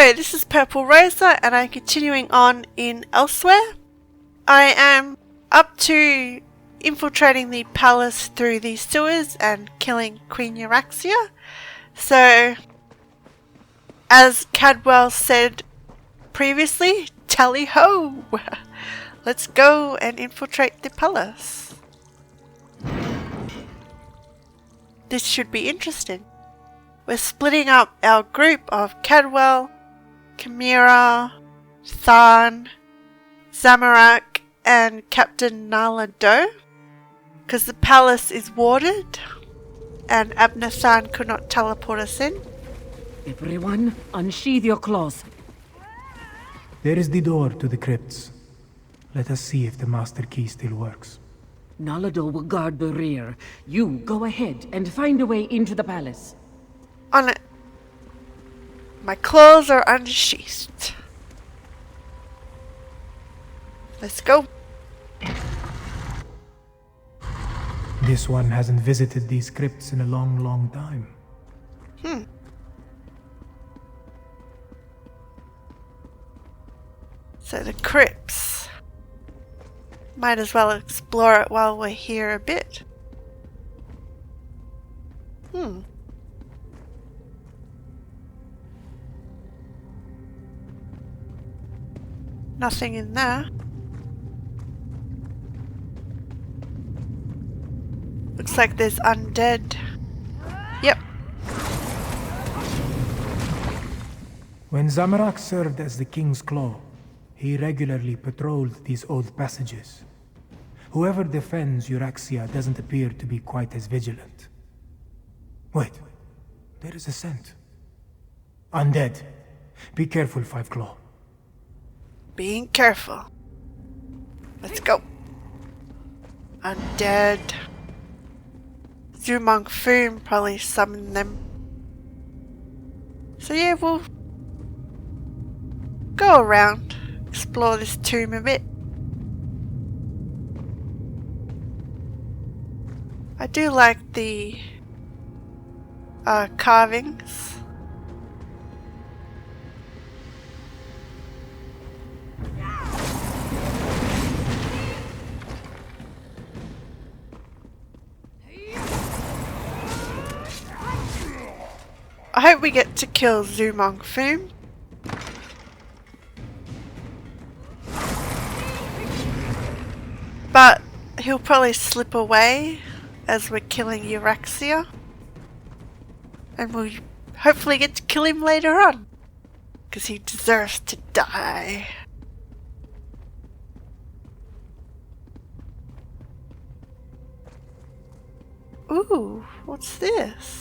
Hello, this is Purple Rosa and I'm continuing on in Elsweyr. I am up to infiltrating the palace through the sewers and killing Queen Euraxia. So, as Cadwell said previously, tally-ho! Let's go and infiltrate the palace. This should be interesting. We're splitting up our group of Cadwell, Chimera, Tharn, Zamorak, and Captain Nala Doe, because the palace is warded and Abnathan could not teleport us in. Everyone, unsheath your claws. There is the door to the crypts. Let us see if the master key still works. Nalado will guard the rear. You go ahead and find a way into the palace. On it. My claws are unsheathed. Let's go. This one hasn't visited these crypts in a long time. So the crypts. Might as well explore it while we're here a bit. Nothing in there. Looks like there's undead. Yep. When Zamorak served as the King's Claw, he regularly patrolled these old passages. Whoever defends Euraxia doesn't appear to be quite as vigilant. Wait, there is a scent. Undead. Be careful, Five Claw. Being careful. Let's go. Undead. Zumong Foom probably summoned them. So yeah, we'll go around, explore this tomb a bit. I do like the carvings. I hope we get to kill Zumong Foom. But he'll probably slip away as we're killing Euraxia. And we'll hopefully get to kill him later on. Because he deserves to die. Ooh, what's this?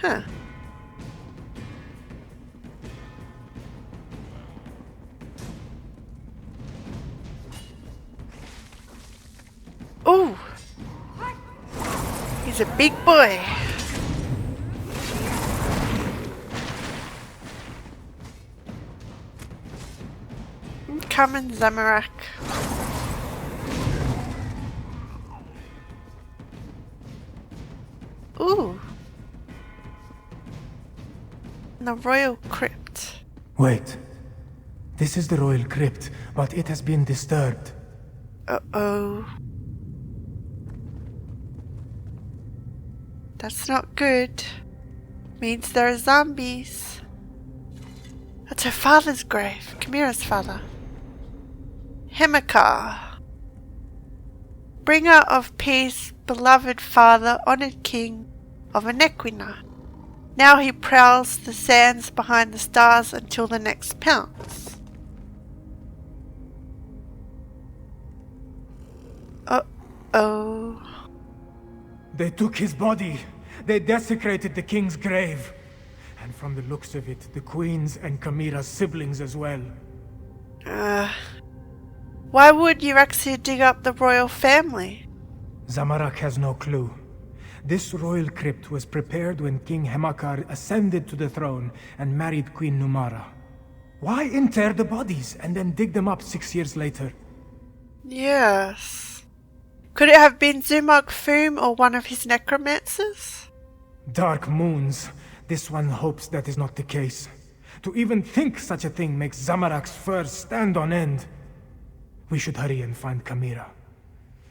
Huh. Ooh. He's a big boy. Coming, Zamorak. Ooh. The Royal Crypt. Wait. This is the Royal Crypt, but it has been disturbed. Uh-oh. That's not good. Means there are zombies. That's her father's grave. Chimera's father. Hemikar. Bringer of peace, beloved father, honored king of Anequina. Now he prowls the sands behind the stars until the next pounce. Uh-oh. They took his body. They desecrated the king's grave. And from the looks of it, the queen's and Chimera's siblings as well. Why would Euraxia dig up the royal family? Zamorak has no clue. This royal crypt was prepared when King Hemikar ascended to the throne and married Queen Numara. Why inter the bodies and then dig them up 6 years later? Yes. Could it have been Zumog Foom or one of his necromancers? Dark moons. This one hopes that is not the case. To even think such a thing makes Zamorak's fur stand on end. We should hurry and find Kamira.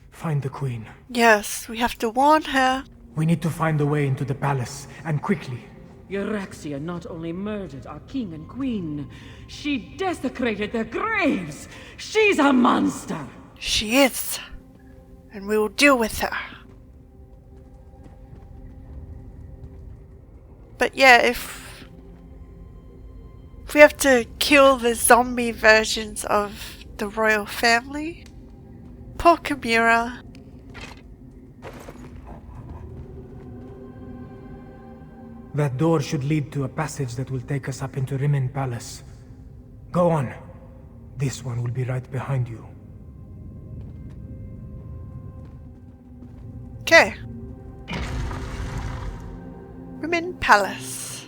Find the queen. Yes, we have to warn her. We need to find a way into the palace, and quickly. Euraxia not only murdered our king and queen, she desecrated their graves! She's a monster! She is. And we will deal with her. But yeah, if we have to kill the zombie versions of the royal family, poor Kamira. That door should lead to a passage that will take us up into Rimmen Palace. Go on. This one will be right behind you. Okay. Rimmen Palace.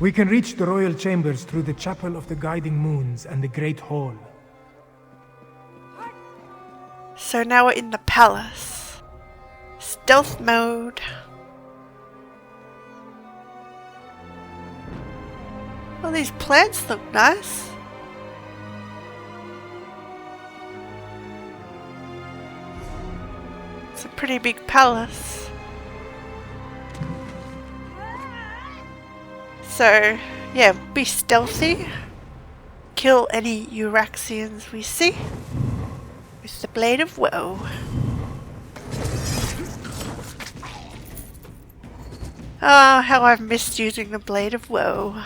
We can reach the royal chambers through the Chapel of the Guiding Moons and the Great Hall. So now we're in the palace. Stealth mode. Well, these plants look nice. It's a pretty big palace. So, yeah, be stealthy. Kill any Euraxians we see with the Blade of Woe. Ah, how I've missed using the Blade of Woe.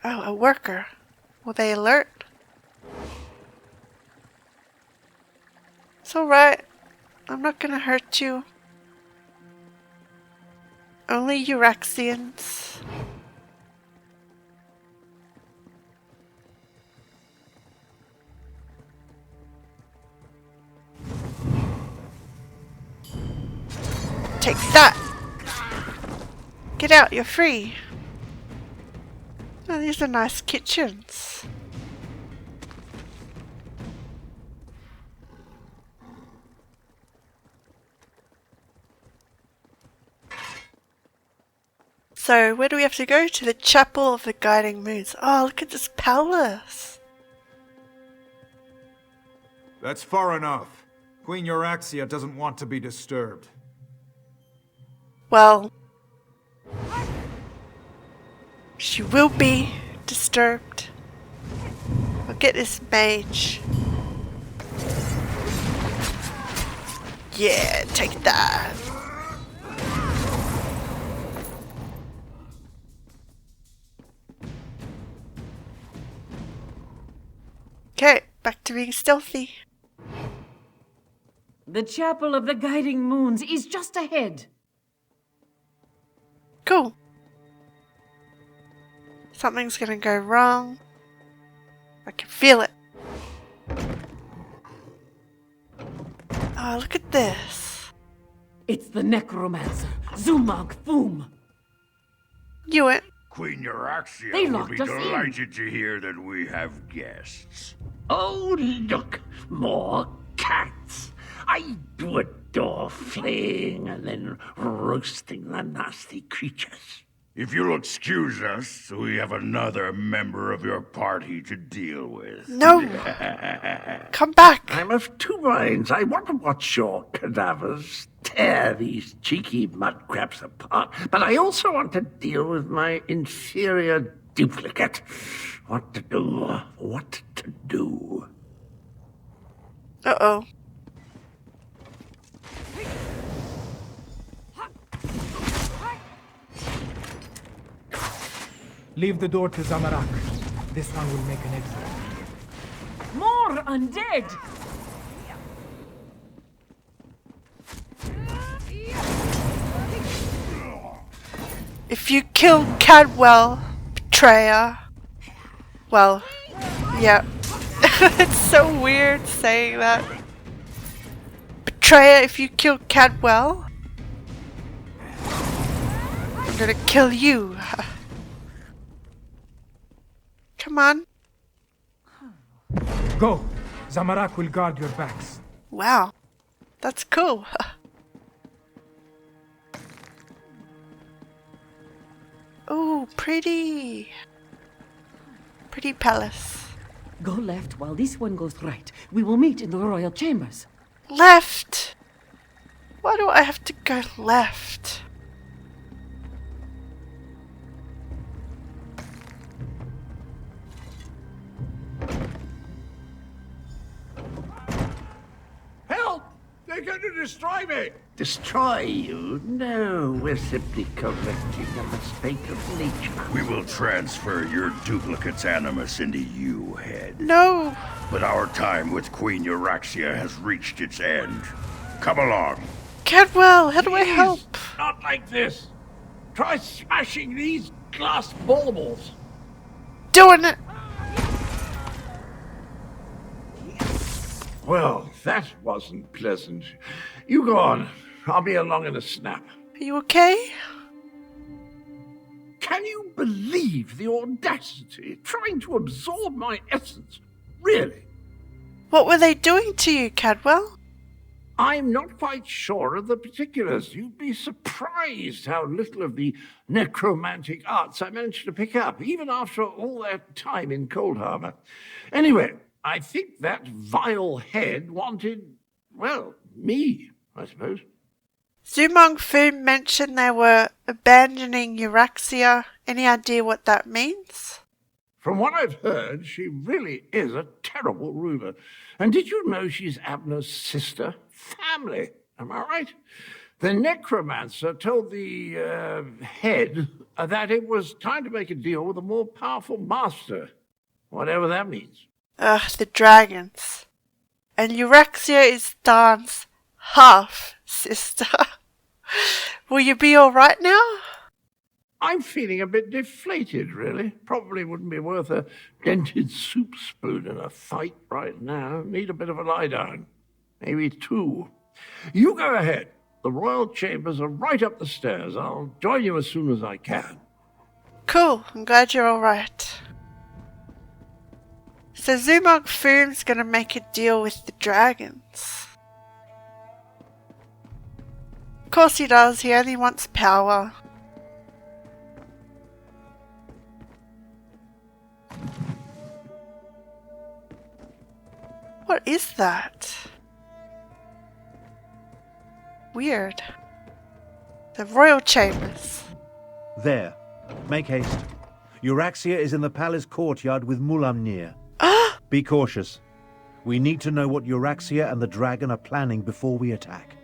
Oh, a worker. Will they alert? It's alright. I'm not gonna hurt you. Only Euraxians. Take that! Get out, you're free! Oh, these are nice kitchens. So, where do we have to go? To the Chapel of the Guiding Moons. Oh, look at this palace! That's far enough. Queen Euraxia doesn't want to be disturbed. Well, she will be disturbed. I'll get this mage. Yeah, take that. Okay, back to being stealthy. The Chapel of the Guiding Moons is just ahead. Cool. Something's gonna go wrong. I can feel it. Oh, look at this. It's the necromancer, Zumog Foom. Knew it. Queen Euraxia They will locked be us in. delighted to hear that we have guests. Oh, look, more cats. I do adore flaying and then roasting the nasty creatures. If you'll excuse us, we have another member of your party to deal with. No! Come back! I'm of two minds. I want to watch your cadavers tear these cheeky mudcrabs apart, but I also want to deal with my inferior duplicate. What to do? What to do? Uh-oh. Leave the door to Zamorak. This one will make an exit. More undead! If you kill Cadwell, betrayer. Well, yeah. It's so weird saying that. Betrayer, if you kill Cadwell, gonna kill you. Come on. Go! Zamorak will guard your backs. Wow. That's cool. Oh, pretty. Pretty palace. Go left while this one goes right. We will meet in the royal chambers. Left! Why do I have to go left? Help! They're going to destroy me! Destroy you? No, we're simply correcting a mistake of nature. We will transfer your duplicate's animus into you, head. No! But our time with Queen Euraxia has reached its end. Come along. Cadwell, how do I Please, help? not like this. Try smashing these glass baubles. Doing it! Well, that wasn't pleasant. You go on. I'll be along in a snap. Are you okay? Can you believe the audacity? Trying to absorb my essence. Really? What were they doing to you, Cadwell? I'm not quite sure of the particulars. You'd be surprised how little of the necromantic arts I managed to pick up, even after all that time in Cold Harbor. Anyway, I think that vile head wanted, well, me, I suppose. Zumong Fu mentioned they were abandoning Euraxia. Any idea what that means? From what I've heard, she really is a terrible ruler. And did you know she's Abner's sister? Family, am I right? The necromancer told the head that it was time to make a deal with a more powerful master, whatever that means. Ugh, the dragons. And Euraxia is Dan's half-sister. Will you be alright now? I'm feeling a bit deflated, really. Probably wouldn't be worth a dented soup spoon in a fight right now. Need a bit of a lie down. Maybe two. You go ahead. The royal chambers are right up the stairs. I'll join you as soon as I can. Cool, I'm glad you're alright. So Zumong Fu's gonna make a deal with the dragons. Of course he does, he only wants power. What is that? Weird. The royal chambers. There. Make haste. Euraxia is in the palace courtyard with Mulamnir. Be cautious. We need to know what Euraxia and the dragon are planning before we attack.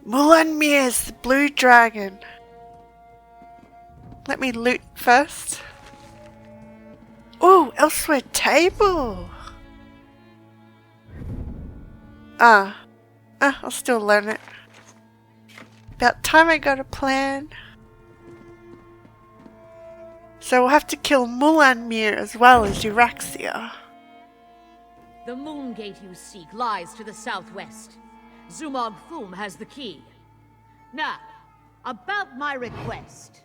Mulanmir's the blue dragon. Let me loot first. Oh, Elsweyr table. I'll still learn it. About time I got a plan. So we'll have to kill Mulanmir as well as Euraxia. The moon gate you seek lies to the southwest. Zumog Thum has the key. Now, about my request.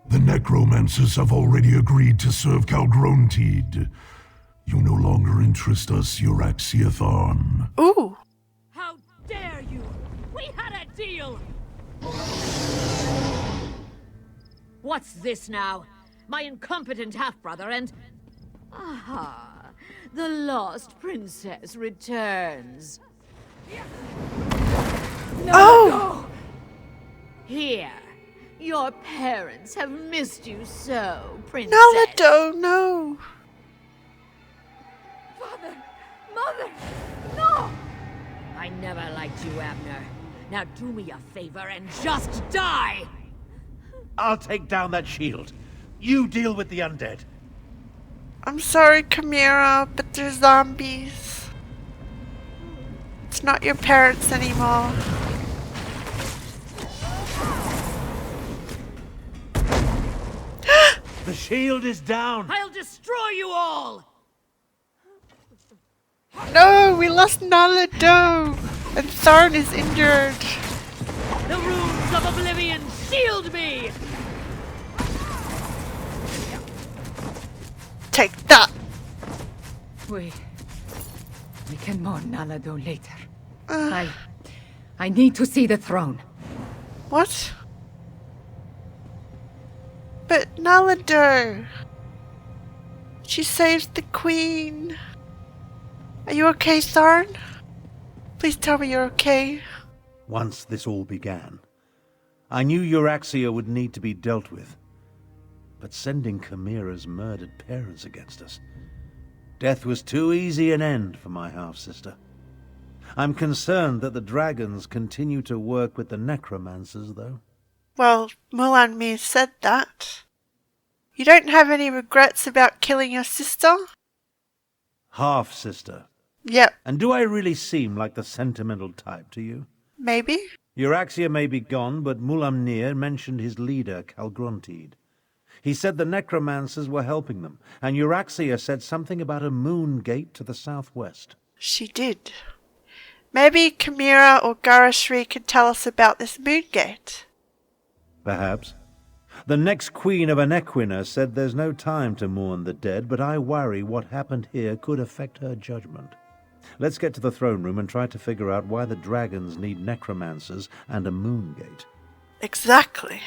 The necromancers have already agreed to serve Calgrontid. You no longer interest us, Euraxia Thorn. Ooh. How dare you! We had a deal! What's this now? My incompetent half-brother and... Aha! The lost princess returns. No, Oh! no. Here. Your parents have missed you so, princess. Nalado, no. Father! Mother! No! I never liked you, Abner. Now do me a favor and just die! I'll take down that shield. You deal with the undead. I'm sorry, Chimera, but they're zombies. It's not your parents anymore. The shield is down. I'll destroy you all! No, we lost Nalado, and Tharn is injured. The runes of oblivion shield me! Take that! We can mourn Nalado later. I need to see the throne. What? But Nalado! She saved the queen! Are you okay, Tharn? Please tell me you're okay. Once this all began, I knew Euraxia would need to be dealt with. But sending Chimera's murdered parents against us, death was too easy an end for my half-sister. I'm concerned that the dragons continue to work with the necromancers, though. Well, Mulan Mir said that. You don't have any regrets about killing your sister? Half-sister. Yep, And do I really seem like the sentimental type to you? maybe. Euraxia may be gone, but Mulamnir mentioned his leader, Calgrontiid. He said the necromancers were helping them, and Euraxia said something about a moon gate to the southwest. She did. Maybe Chimera or Garashri could tell us about this moon gate. Perhaps. The next queen of Anequina said there's no time to mourn the dead, but I worry what happened here could affect her judgment. Let's get to the throne room and try to figure out why the dragons need necromancers and a moon gate. Exactly.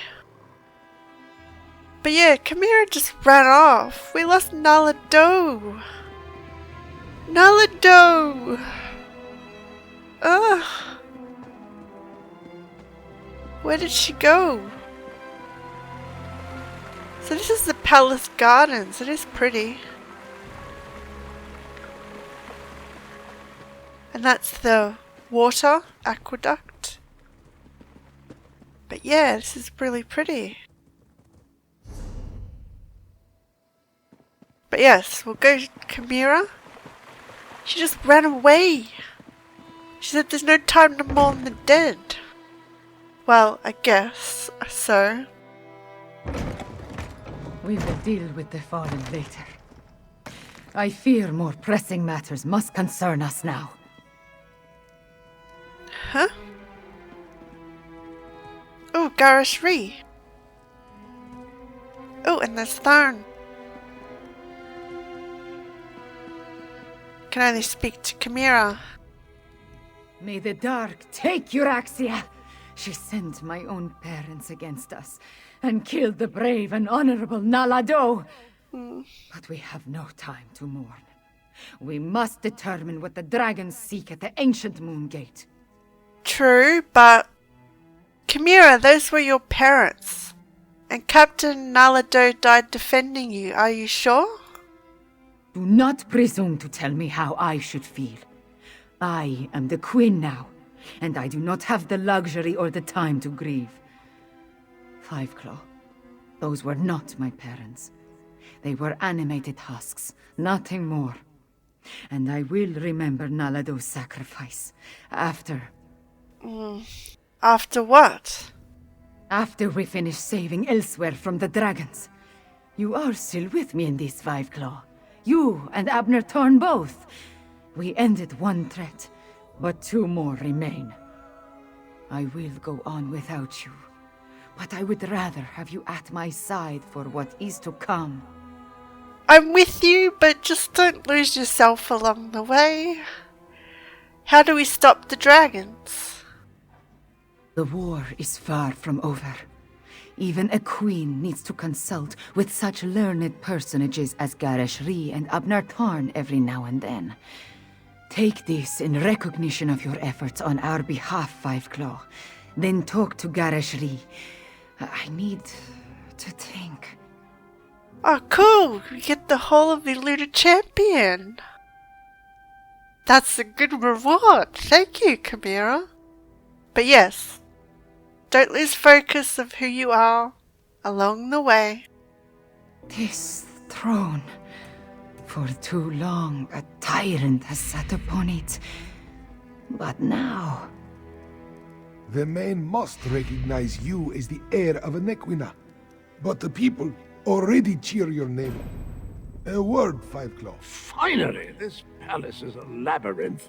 But yeah, Chimera just ran off. We lost Nalado. Nalado! Ugh. Where did she go? So this is the palace gardens. It is pretty. And that's the water aqueduct. But yeah, this is really pretty. But yes, we'll go to Chimera. She just ran away. She said there's no time to mourn the dead. Well, I guess so. We will deal with the fallen later. I fear more pressing matters must concern us now. Huh? Oh, Garashri. Oh, and there's Tharn. Can only speak to Chimera. May the dark take Euraxia! She sent my own parents against us, and killed the brave and honorable Nalado! But we have no time to mourn. We must determine what the dragons seek at the ancient moon gate. True, but Chimera, those were your parents. And Captain Nalado died defending you, are you sure? Do not presume to tell me how I should feel. I am the queen now, and I do not have the luxury or the time to grieve. Fiveclaw, those were not my parents. They were animated husks, nothing more. And I will remember Nalado's sacrifice, after... After what? After we finish saving Elsweyr from the dragons. You are still with me in this, Fiveclaw. You and Abner Thorn both. We ended one threat, but two more remain. I will go on without you, but I would rather have you at my side for what is to come. I'm with you, but just don't lose yourself along the way. How do we stop the dragons? The war is far from over. Even a queen needs to consult with such learned personages as Garashri and Abner Thorn every now and then. Take this in recognition of your efforts on our behalf, Fiveclaw. Then talk to Garashri. I need to think. Oh, cool! We get the whole of the Lunar Champion! That's a good reward! Thank you, Chimera! But yes, don't lose focus of who you are along the way. This throne. For too long, a tyrant has sat upon it. But now... The men must recognize you as the heir of Anequina. But the people already cheer your name. A word, Fiveclaw. Finally, this palace is a labyrinth.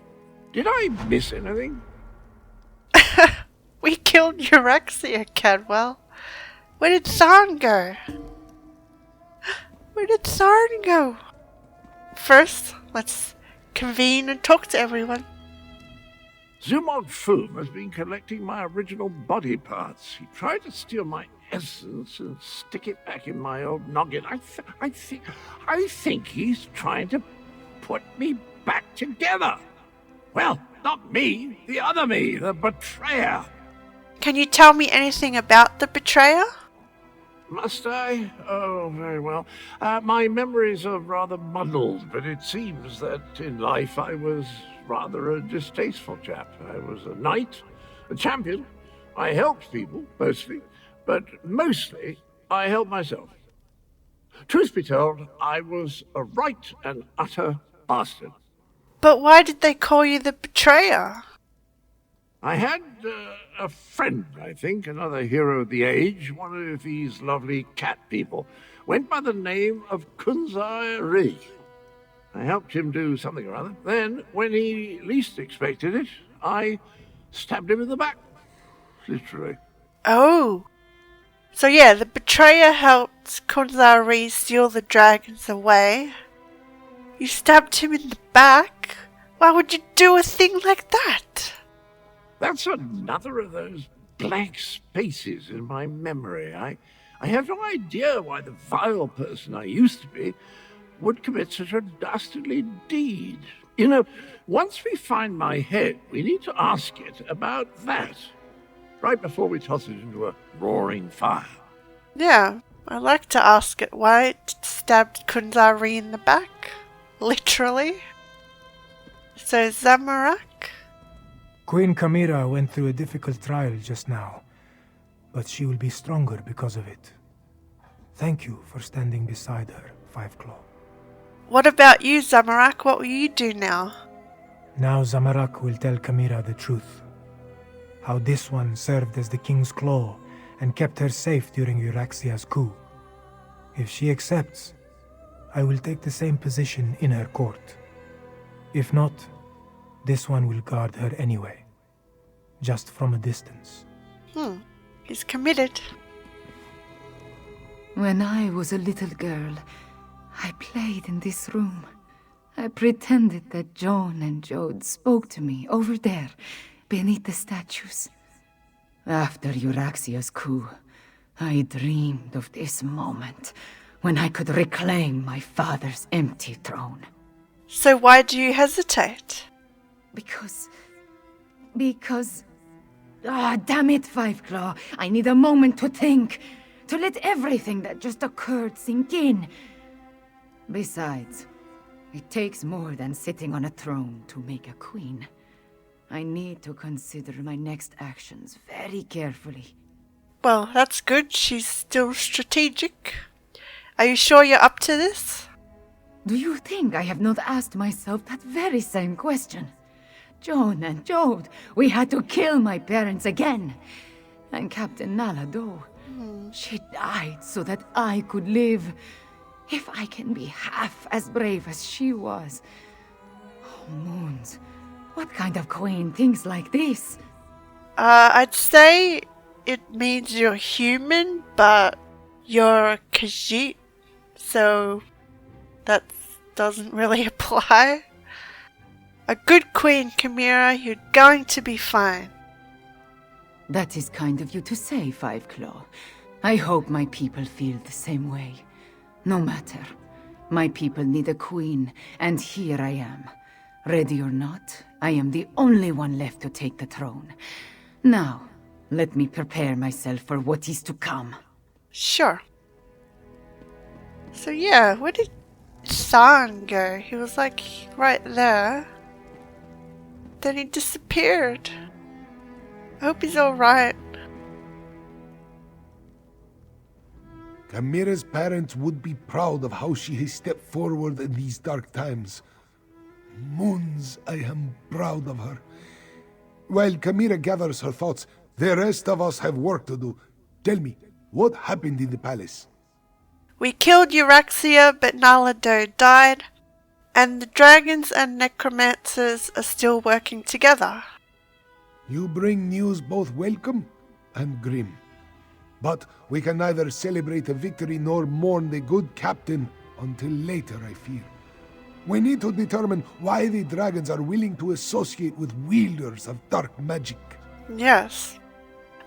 Did I miss anything? We killed Euraxia, Cadwell. Where did Tharn go? Where did Tharn go? First, let's convene and talk to everyone. Zumog Foom has been collecting my original body parts. He tried to steal my essence and stick it back in my old noggin. I think he's trying to put me back together. Well, not me, the other me, the betrayer. Can you tell me anything about the betrayer? Must I? Oh, very well. My memories are rather muddled, but it seems that in life I was rather a distasteful chap. I was a knight, a champion. I helped people, mostly, but mostly I helped myself. Truth be told, I was a right and utter bastard. But why did they call you the betrayer? I had a friend, I think, another hero of the age, one of these lovely cat people, went by the name of Kunzai. I helped him do something or other. Then, when he least expected it, I stabbed him in the back. Literally. Oh. So yeah, the betrayer helped Kunzari steal the dragons away. You stabbed him in the back? Why would you do a thing like that? That's another of those blank spaces in my memory. I have no idea why the vile person I used to be would commit such a dastardly deed. You know, once we find my head, we need to ask it about that, right before we toss it into a roaring fire. Yeah, I like to ask it why it stabbed Kunzari in the back. Literally. So Zamorak? Queen Chimera went through a difficult trial just now, but she will be stronger because of it. Thank you for standing beside her, Fiveclaw. What about you, Zamorak? What will you do now? Now Zamorak will tell Chimera the truth. How this one served as the King's Claw and kept her safe during Euraxia's coup. If she accepts, I will take the same position in her court. If not, this one will guard her anyway, just from a distance. He's committed. When I was a little girl, I played in this room. I pretended that Joan and Jode spoke to me over there, beneath the statues. After Euraxia's coup, I dreamed of this moment when I could reclaim my father's empty throne. So why do you hesitate? Because... damn it, Fiveclaw. I need a moment to think. To let everything that just occurred sink in. Besides, it takes more than sitting on a throne to make a queen. I need to consider my next actions very carefully. Well, that's good. She's still strategic. Are you sure you're up to this? Do you think I have not asked myself that very same question? Joan and Jode, we had to kill my parents again. And Captain Nalado, she died so that I could live. If I can be half as brave as she was. Oh, Moons, what kind of queen thinks like this? I'd say it means you're human, but you're a Khajiit, so that doesn't really apply. A good queen, Chimera, you're going to be fine. That is kind of you to say, Fiveclaw. I hope my people feel the same way. No matter. My people need a queen, and here I am. Ready or not, I am the only one left to take the throne. Now, let me prepare myself for what is to come. Sure. So yeah, where did San go? He was like right there. Then he disappeared. I hope he's alright. Chimera's parents would be proud of how she has stepped forward in these dark times. Moons, I am proud of her. While Chimera gathers her thoughts, the rest of us have work to do. Tell me, what happened in the palace? We killed Euraxia, but Nalado died, and the dragons and necromancers are still working together. You bring news both welcome and grim. But we can neither celebrate a victory nor mourn the good captain until later, I fear. We need to determine why the dragons are willing to associate with wielders of dark magic. Yes.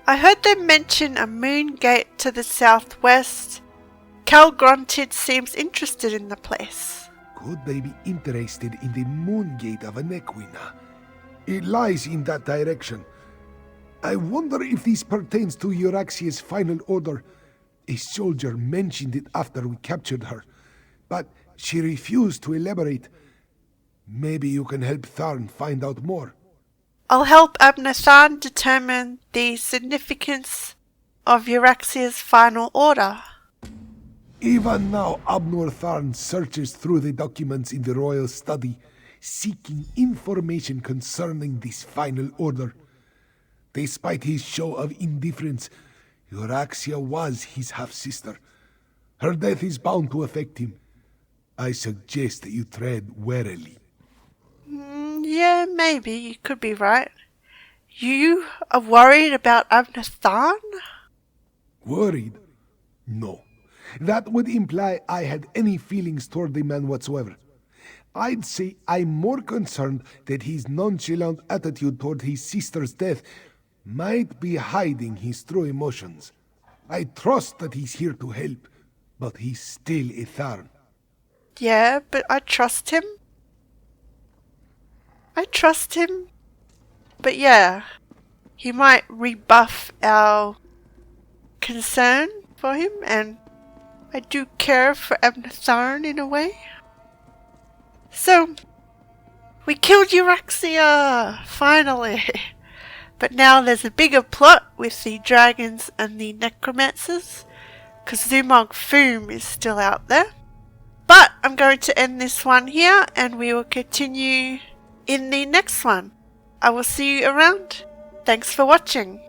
I heard them mention a moon gate to the southwest. Cal grunted seems interested in the place. Could they be interested in the moon gate of Anequina? It lies in that direction. I wonder if this pertains to Euraxia's final order. A soldier mentioned it after we captured her, but she refused to elaborate. Maybe you can help Tharn find out more. I'll help Abnathan determine the significance of Euraxia's final order. Even now, Abnor Tharn searches through the documents in the royal study, seeking information concerning this final order. Despite his show of indifference, Euraxia was his half-sister. Her death is bound to affect him. I suggest that you tread warily. Yeah, maybe. You could be right. You are worried about Abnathan? Worried? No. That would imply I had any feelings toward the man whatsoever. I'd say I'm more concerned that his nonchalant attitude toward his sister's death might be hiding his true emotions. I trust that he's here to help, but he's still a Tharn. Yeah, but I trust him. But yeah, he might rebuff our concern for him, and I do care for Abnathan in a way. So, we killed Euraxia! Finally! But now there's a bigger plot with the dragons and the necromancers, because Zumog Foom is still out there. But I'm going to end this one here, and we will continue in the next one. I will see you around. Thanks for watching.